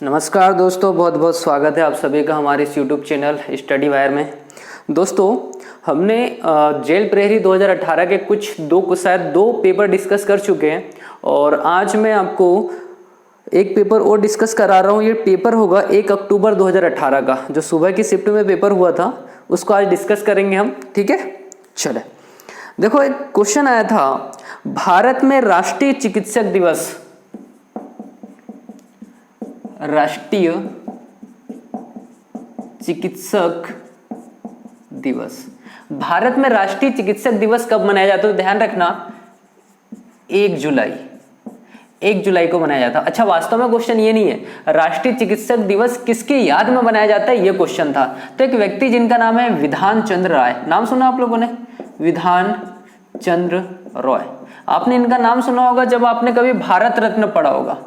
नमस्कार दोस्तों, बहुत बहुत स्वागत है आप सभी का हमारे इस यूट्यूब चैनल स्टडी वायर में। दोस्तों, हमने जेल प्रहरी 2018 के कुछ दो पेपर डिस्कस कर चुके हैं और आज मैं आपको एक पेपर और डिस्कस करा रहा हूँ। ये पेपर होगा 1 अक्टूबर 2018 का, जो सुबह की शिफ्ट में पेपर हुआ था, उसको आज डिस्कस करेंगे हम। ठीक है, चले। देखो, एक क्वेश्चन आया था, भारत में राष्ट्रीय चिकित्सक दिवस भारत में राष्ट्रीय चिकित्सक दिवस कब मनाया जाता है? तो ध्यान रखना, 1 जुलाई को मनाया जाता है। अच्छा, वास्तव में क्वेश्चन ये नहीं है राष्ट्रीय चिकित्सक दिवस किसकी याद में मनाया जाता है, ये क्वेश्चन था। तो एक व्यक्ति जिनका नाम है विधान चंद्र राय, नाम सुना आप लोगों ने? विधान चंद्र रॉय, आपने इनका नाम सुना होगा जब आपने कभी भारत रत्न पढ़ा होगा।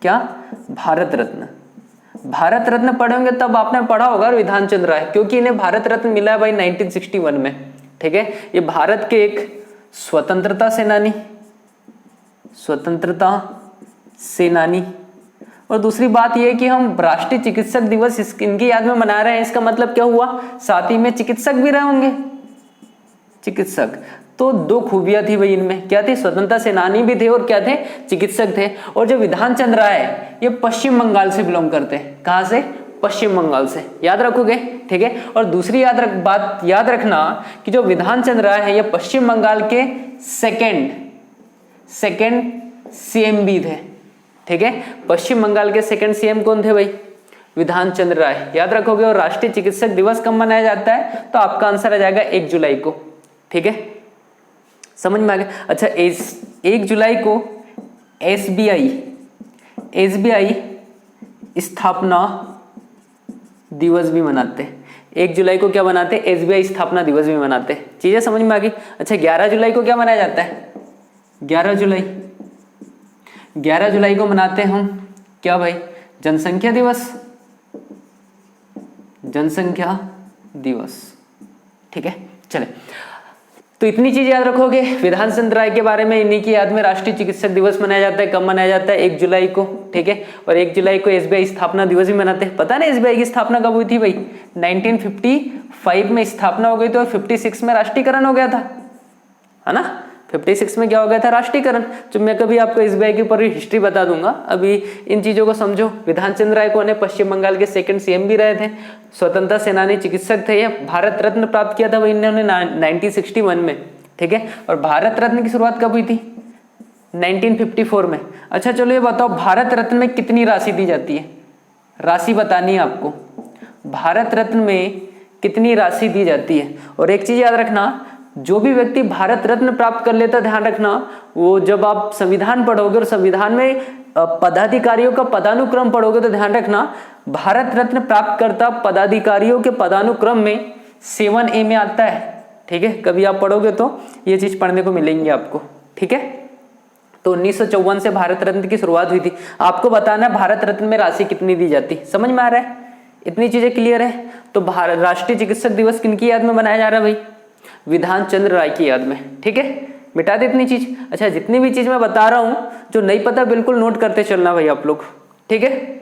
क्या? भारत रत्न पढ़े होंगे तब आपने पढ़ा होगा विधान चंद्र राय, क्योंकि इन्हें भारत रत्न मिला है भाई 1961 में। ठीक है, ये भारत के एक स्वतंत्रता सेनानी। और दूसरी बात यह कि हम राष्ट्रीय चिकित्सक दिवस इनकी याद में मना रहे हैं, इसका मतलब क्या हुआ? साथ ही में चिकित्सक भी रहे होंगे। चिकित्सक तो 2 खूबियां थी भाई इनमें। क्या थी? स्वतंत्रता सेनानी भी थे और क्या थे? चिकित्सक थे। और जो विधान चंद्र राय है, ये पश्चिम बंगाल से बिलोंग करते हैं। कहां से? पश्चिम बंगाल से। याद रखोगे? ठीक है। और दूसरी बात याद रखना कि जो विधान चंद्र राय है, ये पश्चिम बंगाल के सेकंड सीएम भी थे। ठीक है, पश्चिम बंगाल के सेकंड सीएम कौन थे भाई? विधान चंद्र राय। याद रखोगे। और राष्ट्रीय चिकित्सक दिवस कब मनाया जाता है? तो आपका आंसर आ जाएगा 1 जुलाई को। ठीक है, समझ में आ गया? अच्छा, 1 जुलाई को एसबीआई स्थापना दिवस भी मनाते हैं। 1 जुलाई को क्या मनाते हैं? एसबीआई स्थापना दिवस भी मनाते हैं। चीजें समझ में आ गई? अच्छा, 11 जुलाई को क्या मनाया जाता है? 11 जुलाई को मनाते हैं हम क्या भाई? जनसंख्या दिवस। ठीक है, चले। तो इतनी चीज याद रखोगे विधान चंद्र राय के बारे में। इन्हीं की याद में राष्ट्रीय चिकित्सक दिवस मनाया जाता है। कब मनाया जाता है? 1 जुलाई को। ठीक है, और 1 जुलाई को एसबीआई स्थापना दिवस भी मनाते हैं। पता ना एसबीआई की स्थापना कब हुई थी भाई? 1955 में स्थापना हो गई थी और 56 में राष्ट्रीयकरण हो गया था, है ना? 56 में क्या हो गया था? राष्ट्रीयकरण। जो मैं कभी आपको एसबीआई के ऊपर हिस्ट्री बता दूंगा, अभी इन चीजों को समझो। विधान चंद्र राय कौन है? पश्चिम बंगाल के सेकंड सीएम भी रहे थे, स्वतंत्रता सेनानी, चिकित्सक थे। ये भारत रत्न प्राप्त किया था भाई इन्होंने 1961 में। ठीक है, और भारत रत्न की शुरुआत कब हुई थी? 1954 में। अच्छा, चलो ये बताओ, भारत रत्न में कितनी राशि दी जाती है? राशि बतानी है आपको। भारत रत्न में कितनी राशि दी जाती है? और एक चीज याद रखना, जो भी व्यक्ति भारत रत्न प्राप्त कर लेता, ध्यान रखना, वो जब आप संविधान पढ़ोगे और संविधान में पदाधिकारियों का पदानुक्रम पढ़ोगे तो ध्यान रखना, भारत रत्न प्राप्त करता पदाधिकारियों के पदानुक्रम में 7A में आता है। ठीक है, कभी आप पढ़ोगे तो ये चीज पढ़ने को मिलेंगी आपको। ठीक है, तो 1954 से भारत रत्न की शुरुआत हुई थी। आपको बताना भारत रत्न में राशि कितनी दी जाती। समझ में आ रहा है? इतनी चीजें क्लियर है? तो राष्ट्रीय चिकित्सक दिवस किनकी याद में मनाया जा रहा है भाई? विधान चंद्र राय की याद में। ठीक है, मिटा दे इतनी चीज। अच्छा, जितनी भी चीज मैं बता रहा हूं, जो नहीं पता बिल्कुल नोट करते चलना भाई आप लोग। ठीक है,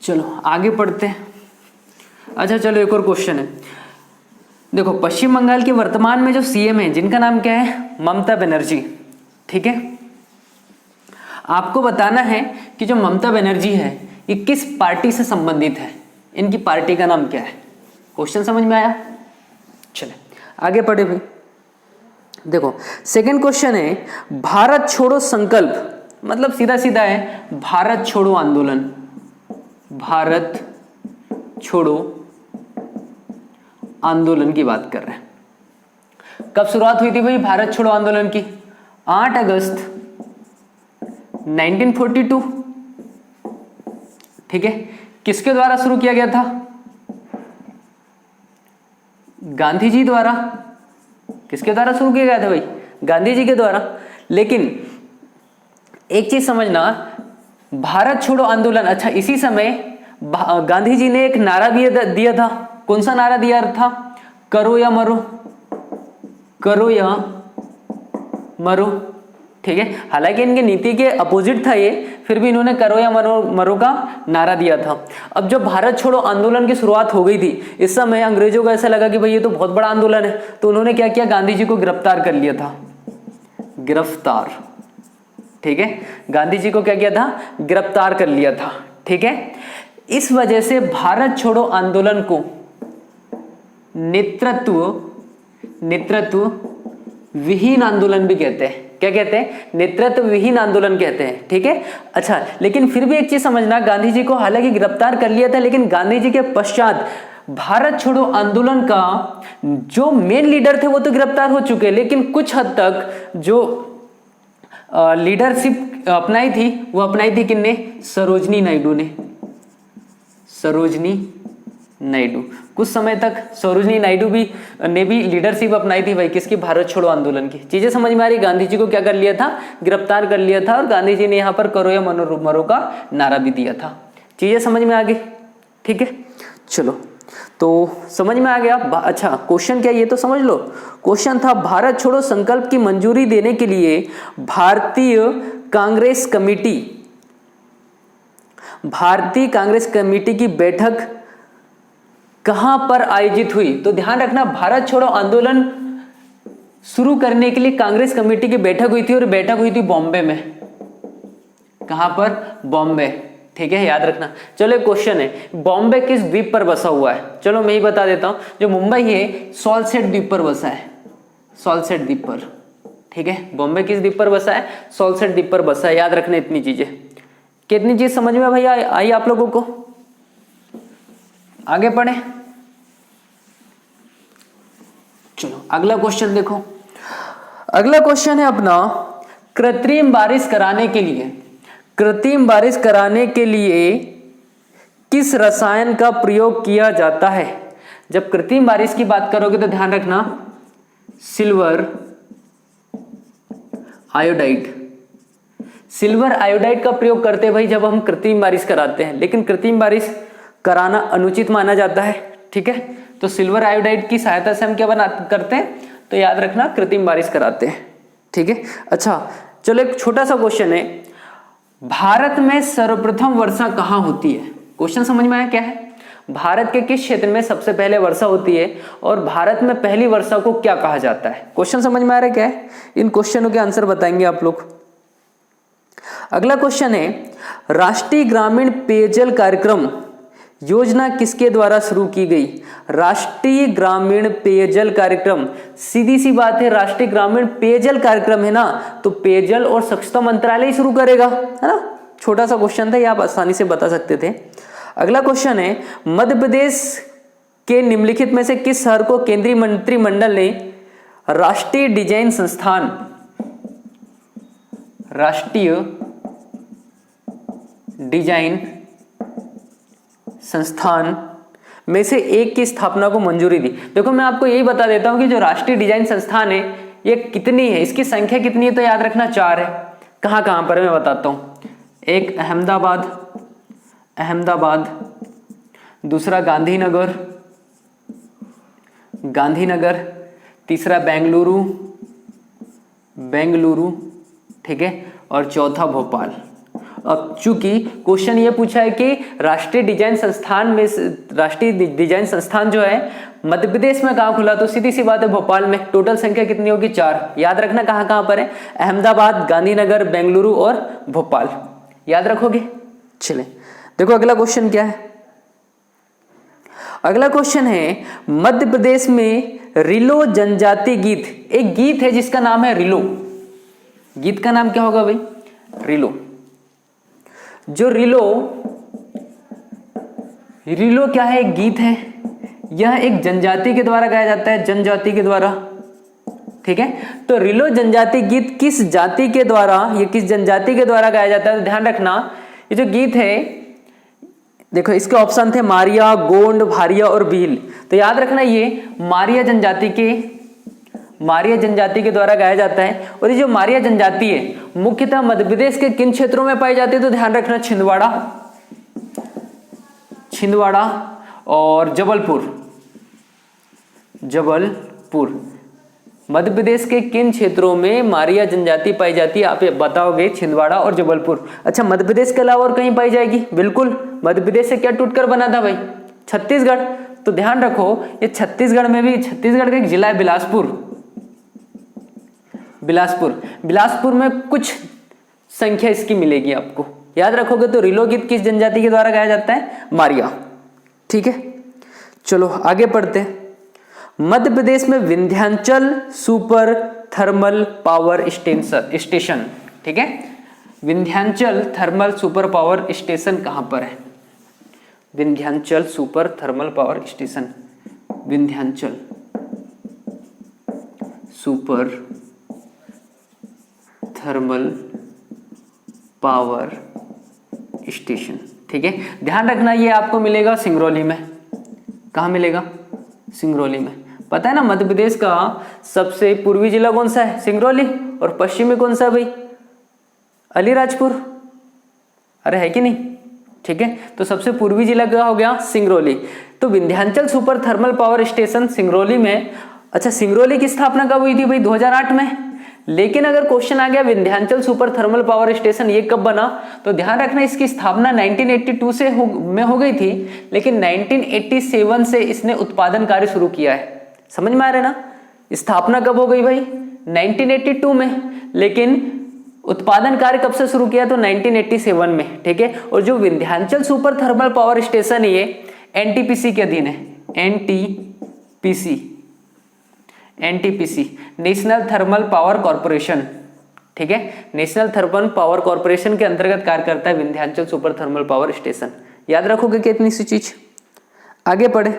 चलो आगे पढ़ते हैं। अच्छा, चलो एक और क्वेश्चन है। देखो, पश्चिम बंगाल के वर्तमान में जो सीएम है, जिनका नाम क्या है? ममता बनर्जी। ठीक है, आपको बताना है कि जो ममता बनर्जी है, ये किस पार्टी से संबंधित है? इनकी पार्टी का नाम क्या है? क्वेश्चन समझ में आया? चले आगे पढ़े भाई। देखो, सेकंड क्वेश्चन है, भारत छोड़ो संकल्प, मतलब सीधा सीधा है भारत छोड़ो आंदोलन। भारत छोड़ो आंदोलन की बात कर रहे हैं। कब शुरुआत हुई थी भाई भारत छोड़ो आंदोलन की? 8 अगस्त 1942। ठीक है, किसके द्वारा शुरू किया गया था? गांधी जी द्वारा। किसके द्वारा शुरू किया गया था भाई? गांधी जी के द्वारा। लेकिन एक चीज समझना, भारत छोड़ो आंदोलन, अच्छा इसी समय गांधी जी ने एक नारा भी दिया था। कौन सा नारा दिया था? करो या मरो। करो या मरो। ठीक है। हालांकि इनकी नीति के अपोजिट था ये, फिर भी इन्होंने करो या मरो का नारा दिया था। अब जब भारत छोड़ो आंदोलन की शुरुआत हो गई थी, इस समय अंग्रेजों को ऐसा लगा कि भाई ये तो बहुत बड़ा आंदोलन है, तो उन्होंने क्या किया, गांधी जी को गिरफ्तार कर लिया था। गिरफ्तार, ठीक है, गांधी जी को क्या किया था, गिरफ्तार कर लिया था। ठीक है, इस वजह से भारत छोड़ो आंदोलन को नेतृत्व विहीन आंदोलन भी कहते हैं। क्या कहते हैं, नेतृत्व विहीन आंदोलन कहते हैं। ठीक है, अच्छा, लेकिन फिर भी एक चीज समझना, गांधी जी को हालांकि गिरफ्तार कर लिया था, लेकिन गांधी जी के पश्चात भारत छोड़ो आंदोलन का जो मेन लीडर थे वो तो गिरफ्तार हो चुके, लेकिन कुछ हद तक जो लीडरशिप अपनाई थी वो अपनाई थी किन्ने, सरोजनी नायडू ने। सरोजनी नायडू, कुछ समय तक सरोजनी नायडू ने भी लीडरशिप अपनाई थी भाई, किसकी, भारत छोड़ो आंदोलन की। चीजें समझ में आ रही, गांधी जी को क्या कर लिया था, गिरफ्तार कर लिया था, और गांधी जी ने यहाँ पर करो या मरो का नारा भी दिया था। चीजें समझ में आ गई, ठीक है। चलो, तो समझ में आ गया। अच्छा, क्वेश्चन क्या, ये तो समझ लो। क्वेश्चन था, भारत छोड़ो संकल्प की मंजूरी देने के लिए भारतीय कांग्रेस कमेटी की बैठक कहां पर आयोजित हुई। तो ध्यान रखना, भारत छोड़ो आंदोलन शुरू करने के लिए कांग्रेस कमेटी की बैठक हुई थी, और बैठक हुई थी बॉम्बे में। कहां पर, बॉम्बे। ठीक है, याद रखना। चलो एक क्वेश्चन है, बॉम्बे किस द्वीप पर बसा हुआ है। चलो मैं ही बता देता हूं, जो मुंबई है सॉल्सेट द्वीप पर बसा है, सॉल्सेट द्वीप पर। ठीक है, बॉम्बे किस द्वीप पर बसा है, सॉल्सेट द्वीप पर बसा है। याद रखना इतनी चीजें। कितनी चीज समझ में भैया आई आप लोगों को। आगे पढ़े, चलो अगला क्वेश्चन देखो। अगला क्वेश्चन है अपना, कृत्रिम बारिश कराने के लिए किस रसायन का प्रयोग किया जाता है। जब कृत्रिम बारिश की बात करोगे तो ध्यान रखना, सिल्वर आयोडाइड का प्रयोग करते हैं भाई जब हम कृत्रिम बारिश कराते हैं, लेकिन कृत्रिम बारिश कराना अनुचित माना जाता है। ठीक है, तो सिल्वर आयोडाइड की सहायता से हम क्या करते हैं, तो याद रखना कृत्रिम बारिश कराते हैं। ठीक है, अच्छा चलो एक छोटा सा क्वेश्चन है, भारत में सर्वप्रथम वर्षा कहां होती है। क्वेश्चन समझ में आया क्या है, भारत के किस क्षेत्र में सबसे पहले वर्षा होती है, और भारत में पहली वर्षा को क्या कहा जाता है। क्वेश्चन समझ में आ रहा है क्या है, इन क्वेश्चनों के आंसर बताएंगे आप लोग। अगला क्वेश्चन है, राष्ट्रीय ग्रामीण पेयजल कार्यक्रम योजना किसके द्वारा शुरू की गई। राष्ट्रीय ग्रामीण पेयजल कार्यक्रम, सीधी सी बात है, राष्ट्रीय ग्रामीण पेयजल कार्यक्रम है ना, तो पेयजल और स्वच्छता मंत्रालय ही शुरू करेगा, है ना। छोटा सा क्वेश्चन था, ये आप आसानी से बता सकते थे। अगला क्वेश्चन है, मध्य प्रदेश के निम्नलिखित में से किस शहर को केंद्रीय मंत्रिमंडल ने राष्ट्रीय डिजाइन संस्थान में से एक की स्थापना को मंजूरी दी। देखो मैं आपको यही बता देता हूं कि जो राष्ट्रीय डिजाइन संस्थान है ये कितनी है, इसकी संख्या कितनी है, तो याद रखना 4 है। कहां कहां पर मैं बताता हूं, एक अहमदाबाद, दूसरा गांधीनगर, तीसरा बेंगलुरु, ठीक है, और चौथा भोपाल। अब चूंकि क्वेश्चन ये पूछा है कि राष्ट्रीय डिजाइन संस्थान जो है मध्य प्रदेश में कहां खुला, तो सीधी सी बात है भोपाल में। टोटल संख्या कितनी होगी, 4। याद रखना कहां कहां पर है, अहमदाबाद, गांधीनगर, बेंगलुरु और भोपाल। याद रखोगे। चले देखो अगला क्वेश्चन क्या है। अगला क्वेश्चन है, मध्य प्रदेश में रिलो जनजाति गीत, एक गीत है जिसका नाम है रिलो। गीत का नाम क्या होगा भाई, रिलो। जो रिलो क्या है, एक गीत है, यह एक जनजाति के द्वारा गाया जाता है, जनजाति के द्वारा। ठीक है, तो रिलो जनजाति गीत किस जनजाति के द्वारा गाया जाता है। तो ध्यान रखना ये जो गीत है, देखो इसके ऑप्शन थे मारिया, गोंड, भारिया और भील। तो याद रखना ये मारिया जनजाति के द्वारा गाया जाता है। और ये जो मारिया जनजाति है मुख्यतः मध्य प्रदेश के किन क्षेत्रों में पाई जाती है, तो ध्यान रखना छिंदवाड़ा और जबलपुर। मध्य प्रदेश के किन क्षेत्रों में मारिया जनजाति पाई जाती है? आप ये बताओगे छिंदवाड़ा और जबलपुर। अच्छा, मध्य प्रदेश के अलावा और कहीं पाई जाएगी? बिल्कुल, मध्य प्रदेश से क्या टूटकर बना था भाई? छत्तीसगढ़। तो ध्यान रखो, ये छत्तीसगढ़ में भी, छत्तीसगढ़ का एक जिला है बिलासपुर। बिलासपुर में कुछ संख्या इसकी मिलेगी आपको, याद रखोगे तो। रिलोगित किस जनजाति के द्वारा गाया जाता है? मारिया। ठीक है, चलो आगे पढ़ते हैं। मध्य प्रदेश में Vindhyachal super thermal power station, ठीक है, Vindhyachal thermal super power station कहां पर है? Vindhyachal super thermal power station, Vindhyachal super thermal power station, ठीक है। ध्यान रखना ये आपको मिलेगा सिंगरौली में। कहाँ मिलेगा? सिंगरौली में। पता है ना मध्य प्रदेश का सबसे पूर्वी जिला कौन सा है? सिंगरौली। और पश्चिमी कौन सा भाई? अलीराजपुर। अरे है कि नहीं? ठीक है, तो सबसे पूर्वी जिला क्या हो गया? सिंगरौली। तो Vindhyachal super thermal power station Singrauli में। अच्छा, सिंगरौली की स्थापना कब हुई थी भाई? 2008 में। लेकिन अगर क्वेश्चन आ गया Vindhyachal super thermal power station ये कब बना, तो ध्यान रखना इसकी स्थापना 1982 में हो गई थी, लेकिन 1987 से इसने उत्पादन कार्य शुरू किया है। समझ में आ रहा है ना? स्थापना कब हो गई भाई? 1982 में, लेकिन उत्पादन कार्य कब से शुरू किया? तो 1987 में। ठीक है, और जो Vindhyachal super thermal power station है ये एनटीपीसी के अधीन है। NTPC national thermal power corporation, ठीक है, नेशनल थर्मल पावर कॉर्पोरेशन के अंतर्गत कार्य करता है Vindhyachal super thermal power station. याद रखोगे कितनी सी चीज। आगे पढ़े,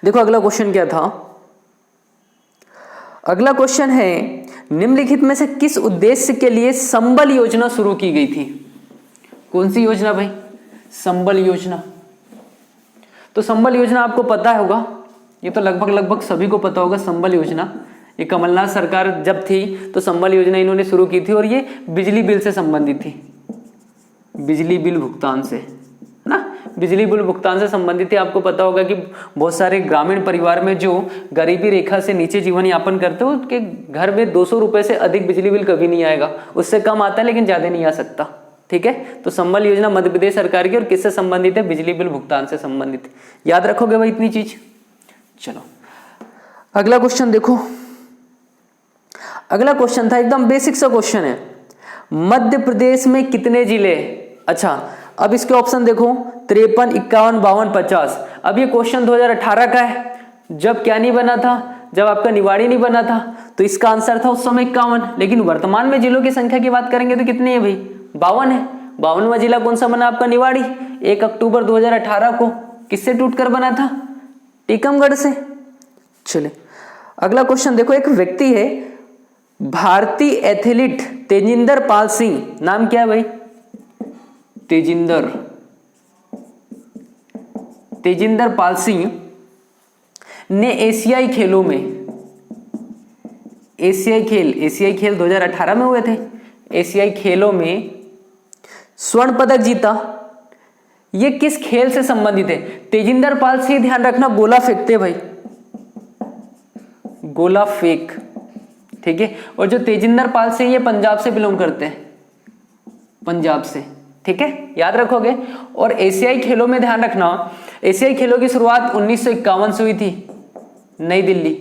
देखो अगला क्वेश्चन क्या था। अगला क्वेश्चन है निम्नलिखित में से किस उद्देश्य के लिए संबल योजना शुरू की गई थी? कौन सी योजना भाई? संबल योजना। तो संबल योजना आपको पता होगा, ये तो लगभग सभी को पता होगा। संबल योजना ये कमलनाथ सरकार जब थी तो संबल योजना इन्होंने शुरू की थी, और ये बिजली बिल से संबंधित थी। बिजली बिल भुगतान से, है ना, बिजली बिल भुगतान से संबंधित है। आपको पता होगा कि बहुत सारे ग्रामीण परिवार में जो गरीबी रेखा से नीचे जीवन यापन करते हो, उनके घर में 200 रुपए से अधिक बिजली बिल कभी नहीं आएगा। उससे कम आता है लेकिन ज्यादा नहीं आ सकता। ठीक है, तो संबल योजना मध्य प्रदेश सरकार की और किससे संबंधित है? बिजली बिल भुगतान से संबंधित। याद रखोगे भाई इतनी चीज। चलो अगला क्वेश्चन देखो। अगला क्वेश्चन था एकदम बेसिक सा क्वेश्चन है, मध्य प्रदेश में कितने जिले? अच्छा, अब इसके ऑप्शन देखो 53, 51, 52, 50। अब ये क्वेश्चन 2018 का है, जब क्या नहीं बना था? जब आपका निवाड़ी नहीं बना था, तो इसका आंसर था उस समय 51। लेकिन वर्तमान में जिलों की संख्या की बात करेंगे तो कितनी है भाई? 52 है। 52वां जिला कौन सा बना आपका? निवाड़ी। 1 अक्टूबर 2018 को किससे टूटकर बना था? टीकमगढ़ से। चले अगला क्वेश्चन देखो। एक व्यक्ति है भारतीय एथलीट तेजिंदर पाल सिंह, नाम क्या है भाई? तेजिंदर पाल सिंह ने एशियाई खेलों में, एशियाई खेल 2018 में हुए थे, एशियाई खेलों में स्वर्ण पदक जीता। ये किस खेल से संबंधित है? तेजिंदर पाल सिंह, ध्यान रखना, गोला फेंकते भाई, गोला फेंक। ठीक है, और जो तेजिंदर पाल सिंह ये पंजाब से बिलोंग करते हैं, पंजाब से। ठीक है, याद रखोगे। और एशियाई खेलों में ध्यान रखना, एशियाई खेलों की शुरुआत 1951 से हुई थी, नई दिल्ली,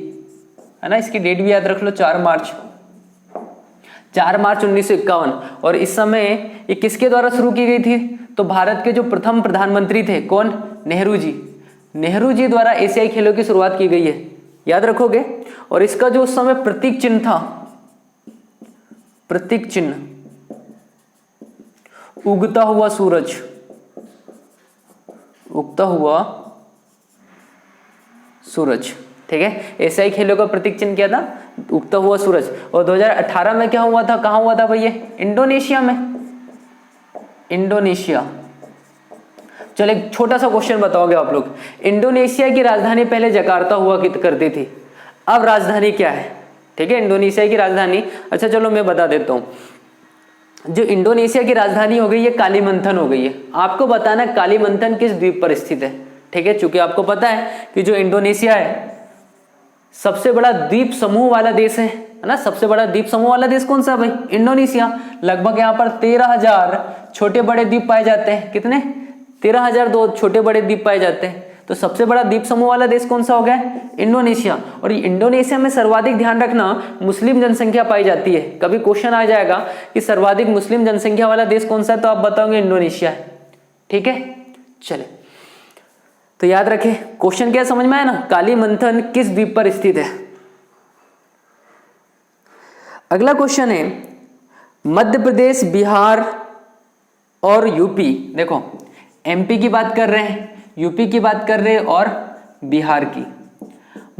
है ना। इसकी डेट भी याद रख लो, 4 मार्च 1951। और इस समय ये किसके द्वारा शुरू की गई थी? तो भारत के जो प्रथम प्रधानमंत्री थे, कौन? नेहरू जी। नेहरू जी द्वारा एशियाई खेलों की शुरुआत की गई है, याद रखोगे। और इसका जो उस समय प्रतीक चिन्ह था, प्रतीक चिन्ह उगता हुआ सूरज, उगता हुआ सूरज। ठीक है, एशियाई खेलों का प्रतीक चिन्ह क्या था? उगता हुआ सूरज। और 2018 में क्या हुआ था? कहां हुआ था भाई ये? इंडोनेशिया में, इंडोनेशिया। चलो एक छोटा सा क्वेश्चन बताओगे आप लोग। इंडोनेशिया की राजधानी पहले जकार्ता हुआ करती थी, अब राजधानी क्या है? ठीक है, इंडोनेशिया की राजधानी, अच्छा चलो मैं बता देता हूं। जो इंडोनेशिया की राजधानी हो गई है कालीमंथन हो गई है। आपको बताना कालीमंथन किस द्वीप पर स्थित है। ठीक है, चूंकि आपको पता है कि जो इंडोनेशिया है सबसे बड़ा द्वीप समूह वाला देश है ना, सबसे बड़ा द्वीप समूह वाला देश कौन सा भाई? इंडोनेशिया। लगभग यहाँ पर 13,000 छोटे बड़े द्वीप पाए जाते हैं। कितने? 13,002 छोटे बड़े द्वीप पाए जाते हैं। तो सबसे बड़ा द्वीप समूह वाला देश कौन सा हो गया? इंडोनेशिया। और इंडोनेशिया में सर्वाधिक, ध्यान रखना, मुस्लिम जनसंख्या पाई जाती है। कभी क्वेश्चन आ जाएगा कि सर्वाधिक मुस्लिम जनसंख्या वाला देश कौन सा है, तो आप बताओगे इंडोनेशिया है। ठीक है, चले तो याद रखें, क्वेश्चन क्या समझ में आया ना? कालीमंथन किस द्वीप पर स्थित है? अगला क्वेश्चन है मध्य प्रदेश, बिहार और यूपी। देखो, एमपी की बात कर रहे हैं, यूपी की बात कर रहे हैं और बिहार की।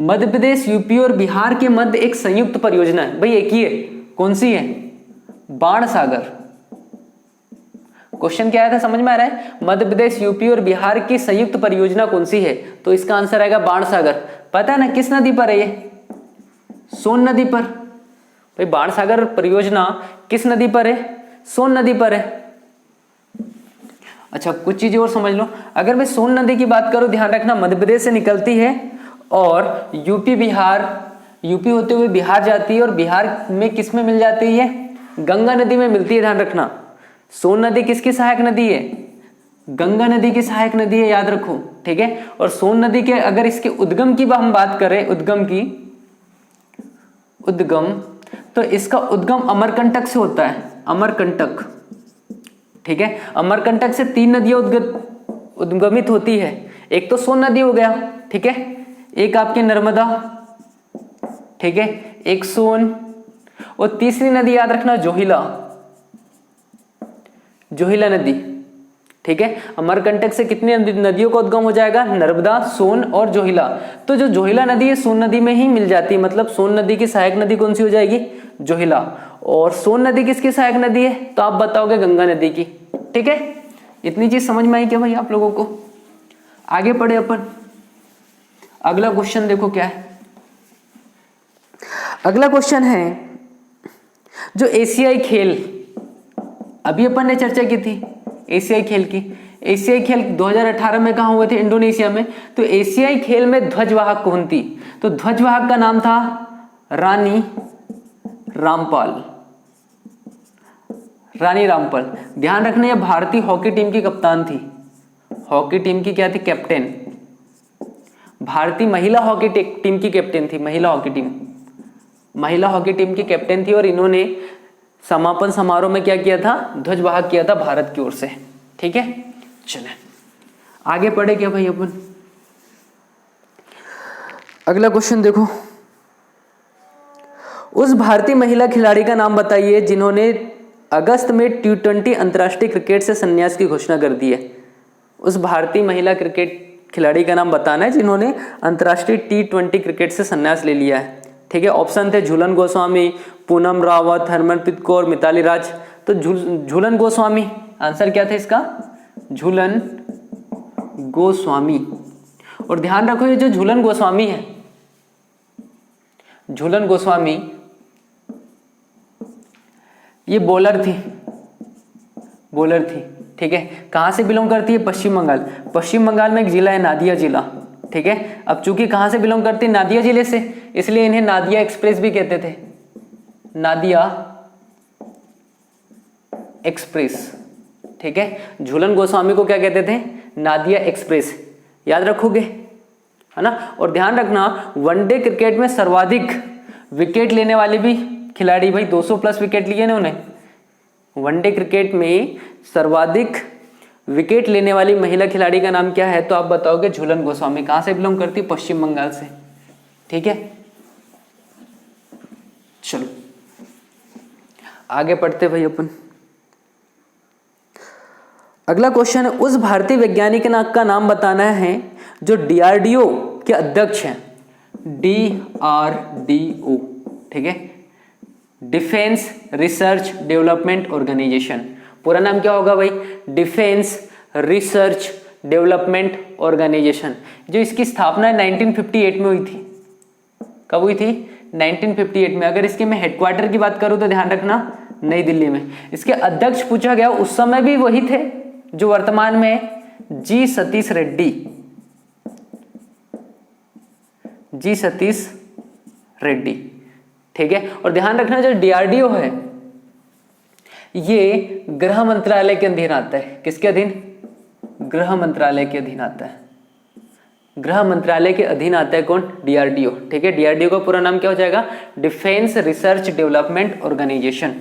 मध्य प्रदेश, यूपी और बिहार के मध्य एक संयुक्त परियोजना है। भाई एक ही है, कौन सी है? बाण सागर। क्वेश्चन क्या आया था, समझ में आ रहा है? मध्य प्रदेश, यूपी और बिहार की संयुक्त परियोजना कौन सी है? तो इसका आंसर आएगा बाण सागर। पता है ना किस नदी पर है ये? सोन नदी पर। भाई बाण सागर परियोजना किस नदी पर है? सोन नदी पर है। अच्छा, कुछ चीजें और समझ लो। अगर मैं सोन नदी की बात करूं, ध्यान रखना, मध्य प्रदेश से निकलती है और यूपी बिहार, यूपी होते हुए बिहार जाती है और बिहार में किस में मिल जाती है? गंगा नदी में मिलती है। ध्यान रखना, सोन नदी किसकी सहायक नदी है? गंगा नदी की सहायक नदी है, याद रखो। ठीक है, और सोन नदी के अगर इसके उद्गम की हम बात करें, उद्गम, तो इसका उद्गम अमरकंटक से होता है, अमरकंटक। ठीक है, अमरकंटक से 3 नदियां उद्गमित होती है। एक तो सोन नदी हो गया, ठीक है, एक आपके नर्मदा, ठीक है, एक सोन, और तीसरी नदी याद रखना जोहिला, जोहिला नदी। ठीक है, अमरकंटक से कितनी नदियों का उद्गम हो जाएगा? नर्मदा, सोन और जोहिला। तो जो जोहिला नदी है सोन नदी में ही मिल जाती है, मतलब सोन नदी की सहायक नदी कौन सी हो जाएगी? जोहिला। और सोन नदी किसकी सहायक नदी है? तो आप बताओगे गंगा नदी की। ठीक है, इतनी चीज समझ में आई क्या भाई आप लोगों को? आगे पढ़े अपन। अगला क्वेश्चन देखो क्या है। अगला क्वेश्चन है, जो एशियाई खेल, अभी अपन ने चर्चा की थी एशियाई खेल की। एशियाई खेल 2018 में कहाँ हुए थे? इंडोनेशिया में। तो एशियाई खेल में ध्वजवाहक कौन थी? तो ध्वजवाहक का नाम था रानी रामपाल। रानी रामपाल। ध्यान रखना, यह भारतीय हॉकी टीम की कप्तान थी। हॉकी टीम की क्या थी? कैप्टन। भारतीय महिला हॉकी टीम की कैप्टन थी। महिला हॉकी टीम की कैप्टन थी। और इन्होंने समापन समारोह में क्या किया था? ध्वजवाहक किया था भारत की ओर से। ठीक है, चले आगे पढ़े क्या भाई अपन। अगला क्वेश्चन देखो, उस भारतीय महिला खिलाड़ी का नाम बताइए जिन्होंने अगस्त में T20 अंतर्राष्ट्रीय क्रिकेट से संन्यास की घोषणा कर दी है। उस भारतीय महिला क्रिकेट खिलाड़ी का नाम बताना है जिन्होंने अंतर्राष्ट्रीय T20 क्रिकेट से संन्यास ले लिया है। ठीक है, ऑप्शन थे झूलन गोस्वामी, पूनम रावत, हरमनप्रीत कौर, मिताली राज। तो झूलन गोस्वामी, आंसर क्या था इसका? झूलन गोस्वामी। और ध्यान रखो, ये जो झूलन गोस्वामी है, झूलन गोस्वामी ये बॉलर थी। ठीक है, कहां से बिलोंग करती है? पश्चिम बंगाल। पश्चिम बंगाल में एक जिला है नादिया जिला। ठीक है, अब चूंकि कहां से बिलोंग करती है? नादिया जिले से, इसलिए इन्हें नादिया एक्सप्रेस भी कहते थे। नादिया एक्सप्रेस। ठीक है, झूलन गोस्वामी को क्या कहते थे? नादिया एक्सप्रेस। याद रखोगे, है ना। और ध्यान रखना, वनडे क्रिकेट में सर्वाधिक विकेट लेने वाले भी खिलाड़ी, भाई 200 प्लस विकेट लिए ना उन्हें। वनडे क्रिकेट में सर्वाधिक विकेट लेने वाली महिला खिलाड़ी का नाम क्या है? तो आप बताओगे झूलन गोस्वामी। कहां से बिलोंग करती? पश्चिम बंगाल से। ठीक है, चलो आगे पढ़ते भाई अपन। अगला क्वेश्चन है, उस भारतीय वैज्ञानिक का नाम बताना है जो DRDO के अध्यक्ष हैं। DRDO, ठीक है, डिफेंस रिसर्च डेवलपमेंट ऑर्गेनाइजेशन। पूरा नाम क्या होगा भाई? Defence research development organisation. जो इसकी स्थापना 1958 में हुई थी। कब हुई थी? 1958 में। अगर इसके मैं हेडक्वार्टर की बात करूं तो ध्यान रखना नई दिल्ली में। इसके अध्यक्ष पूछा गया, उस समय भी वही थे जो वर्तमान में जी सतीश रेड्डी, ठीक है। और ध्यान रखना जो डीआरडीओ है ये गृह मंत्रालय के अधीन आता है। किसके अधीन? गृह मंत्रालय के अधीन आता है। गृह मंत्रालय के अधीन आता है कौन? डीआरडीओ, ठीक है। डीआरडीओ का पूरा नाम क्या हो जाएगा? Defence research development organisation.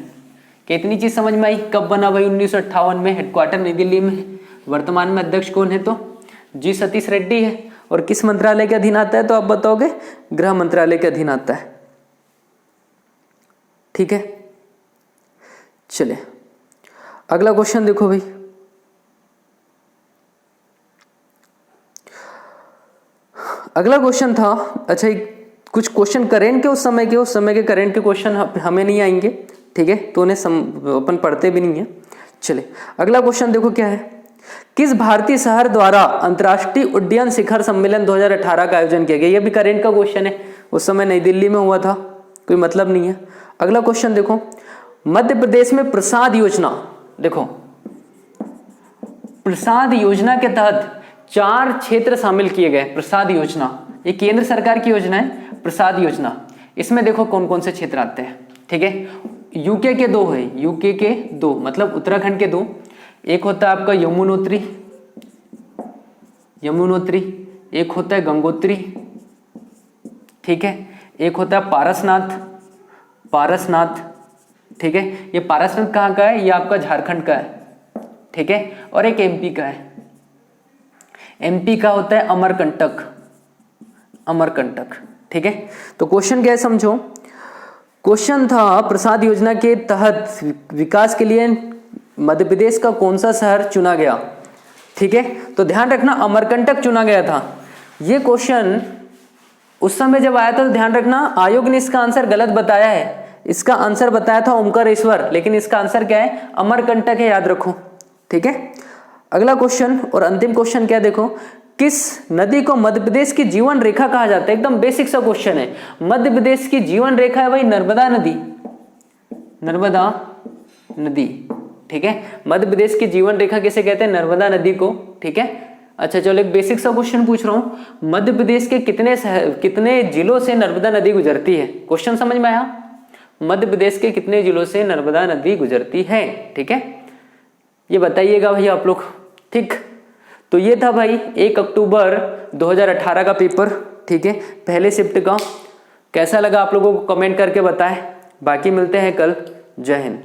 कितनी चीज समझ में आई? कब बना भाई? 1958 में, हेडक्वार्टर नई दिल्ली में। वर्तमान में अध्यक्ष कौन है? तो जी सतीश रेड्डी है। और किस मंत्रालय के अधीन आता है? तो आप बताओगे गृह मंत्रालय के अधीन आता है, ठीक है। चलिए अगला क्वेश्चन देखो भाई। अगला क्वेश्चन था, अच्छा कुछ क्वेश्चन करेंट के उस समय के करेंट के क्वेश्चन हमें नहीं आएंगे, ठीक है, तो उन्हें अपन पढ़ते भी नहीं है। चलिए अगला क्वेश्चन देखो क्या है। किस भारतीय शहर द्वारा अंतर्राष्ट्रीय उड्डयन शिखर सम्मेलन 2018 का आयोजन किया गया? यह भी करेंट का क्वेश्चन है, उस समय नई दिल्ली में हुआ था, कोई मतलब नहीं है। अगला क्वेश्चन देखो, मध्य प्रदेश में प्रसाद योजना, देखो प्रसाद योजना के तहत 4 क्षेत्र शामिल किए गए। प्रसाद योजना ये केंद्र सरकार की योजना है, प्रसाद योजना। इसमें देखो कौन कौन से क्षेत्र आते हैं, ठीक है। यूके के 2 है, यूके के 2 मतलब उत्तराखंड के 2। एक होता है आपका यमुनोत्री, एक होता है गंगोत्री, ठीक है। एक होता है पारसनाथ, ठीक है। ये पारसनाथ कहाँ का है? ये आपका झारखंड का है, ठीक है। और एक एमपी का है, एमपी का होता है अमरकंटक, ठीक है। तो क्वेश्चन क्या है समझो। क्वेश्चन था प्रसाद योजना के तहत विकास के लिए मध्य प्रदेश का कौन सा शहर चुना गया, ठीक है। तो ध्यान रखना अमरकंटक चुना गया था। ये क्वेश्चन उस समय जब आया था, तो ध्यान रखना आयोग ने इसका आंसर गलत बताया है। इसका आंसर बताया था ओमकारेश्वर, लेकिन इसका आंसर क्या है? अमरकंटक है, याद रखो, ठीक है। अगला क्वेश्चन और अंतिम क्वेश्चन क्या देखो, किस नदी को मध्य प्रदेश की जीवन रेखा कहा जाता है? एकदम बेसिक सा क्वेश्चन है। मध्य प्रदेश की जीवन रेखा है भाई नर्मदा नदी, ठीक है। मध्य प्रदेश की जीवन रेखा किसे कहते हैं? नर्मदा नदी को, ठीक है। अच्छा चलो एक बेसिक सा क्वेश्चन पूछ रहा हूं, मध्य प्रदेश के कितने जिलों से नर्मदा नदी गुजरती है? क्वेश्चन समझ में आया? मध्य प्रदेश के कितने जिलों से नर्मदा नदी गुजरती है, ठीक है, ये बताइएगा भाई आप लोग, ठीक। तो ये था भाई 1 अक्टूबर 2018 का पेपर, ठीक है, पहले शिफ्ट का। कैसा लगा आप लोगों को कमेंट करके बताएं। बाकी मिलते हैं कल। जय हिंद।